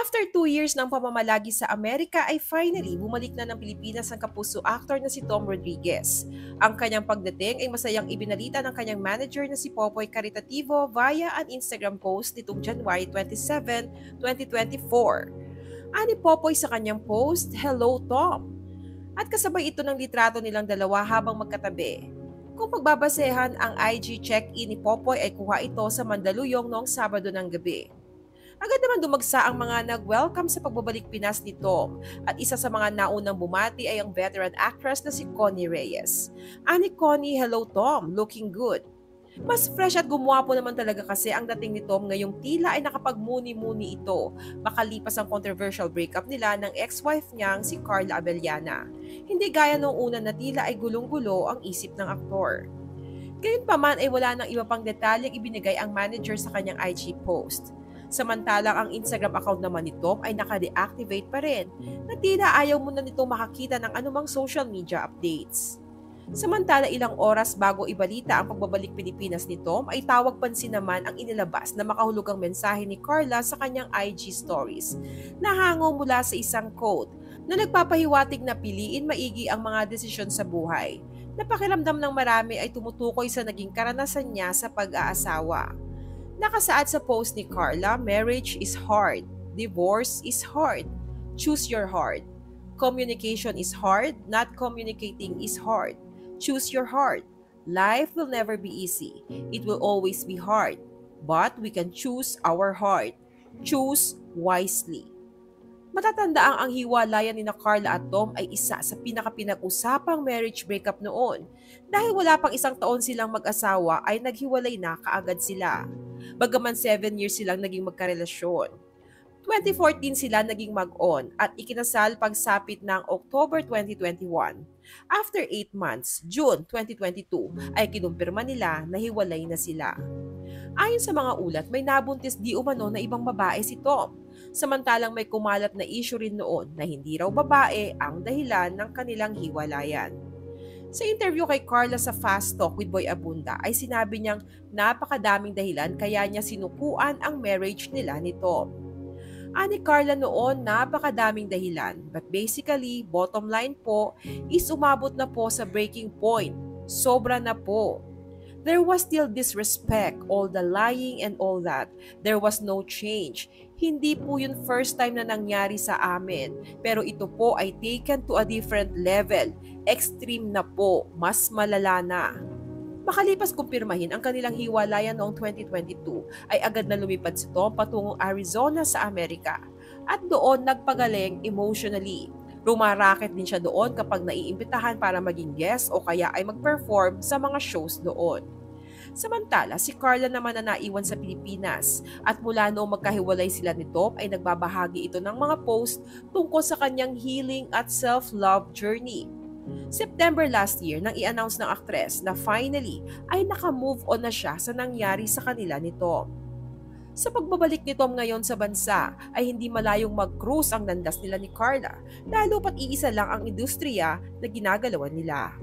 After 2 years ng pamamalagi sa Amerika ay finally bumalik na ng Pilipinas ang kapuso actor na si Tom Rodriguez. Ang kanyang pagdating ay masayang ibinalita ng kanyang manager na si Popoy Caritativo via an Instagram post nitong January 27, 2024. Ani Popoy sa kanyang post, "Hello Tom." At kasabay ito ng litrato nilang dalawa habang magkatabi. Kung pagbabasehan ang IG check-in ni Popoy ay kuha ito sa Mandaluyong noong Sabado ng gabi. Agad naman dumagsa ang mga nag-welcome sa pagbabalik Pinas ni Tom at isa sa mga naunang bumati ay ang veteran actress na si Connie Reyes. Ani Connie, hello Tom, looking good. Mas fresh at gumwapo naman talaga kasi ang dating ni Tom ngayong tila ay nakapagmuni-muni ito makalipas ang controversial breakup nila ng ex-wife niyang si Carla Abellana. Hindi gaya noong una na tila ay gulong-gulo ang isip ng aktor. Gayunpaman ay wala nang iba pang detalyeng ibinigay ang manager sa kanyang IG post. Samantalang ang Instagram account naman ni Tom ay naka-deactivate pa rin na tila ayaw mo na nitong makakita ng anumang social media updates. Samantala ilang oras bago ibalita ang pagbabalik Pilipinas ni Tom ay tawag pansin naman ang inilabas na makahulugang mensahe ni Carla sa kanyang IG stories na hango mula sa isang quote na nagpapahiwatig na piliin maigi ang mga desisyon sa buhay. Napakiramdam ng marami ay tumutukoy sa naging karanasan niya sa pag-aasawa. Nakasaad sa post ni Carla, marriage is hard, divorce is hard, choose your heart. Communication is hard, not communicating is hard. Choose your heart. Life will never be easy. It will always be hard. But we can choose our heart. Choose wisely. Matatanda ang hiwalayan ni na Carla at Tom ay isa sa pinaka-pinag-usapang marriage breakup noon. Dahil wala pang isang taon silang mag-asawa ay naghiwalay na kaagad sila. Bagaman 7 years silang naging magkarelasyon. 2014 sila naging mag-on at ikinasal pagsapit ng October 2021. After 8 months, June 2022, ay kinumpirma nila na hiwalay na sila. Ayon sa mga ulat, may nabuntis di umano na ibang babae si Tom. Samantalang may kumalat na issue rin noon na hindi raw babae ang dahilan ng kanilang hiwalayan. Sa interview kay Carla sa Fast Talk with Boy Abunda ay sinabi niyang napakadaming dahilan kaya niya sinukuan ang marriage nila ni Tom. Ani Carla noon napakadaming dahilan but basically bottom line po is umabot na po sa breaking point. Sobra na po. There was still disrespect, all the lying and all that. There was no change. Hindi po yun first time na nangyari sa amin. Pero ito po ay taken to a different level. Extreme na po. Mas malala na. Makalipas kumpirmahin ang kanilang hiwalayan noong 2022 ay agad na lumipad si Tom patungong Arizona sa Amerika. At doon nagpagaling emotionally. Rumaraket din siya doon kapag naiimbitahan para maging guest o kaya ay mag-perform sa mga shows doon. Samantala, si Carla naman na naiwan sa Pilipinas at mula noong magkahiwalay sila ni Tom ay nagbabahagi ito ng mga post tungkol sa kanyang healing at self-love journey. September last year nang i-announce ng aktres na finally ay naka-move on na siya sa nangyari sa kanila ni Tom. Sa pagbabalik ni Tom ngayon sa bansa ay hindi malayong mag-cruise ang landas nila ni Carla, lalo pat iisa lang ang industriya na ginagalawan nila.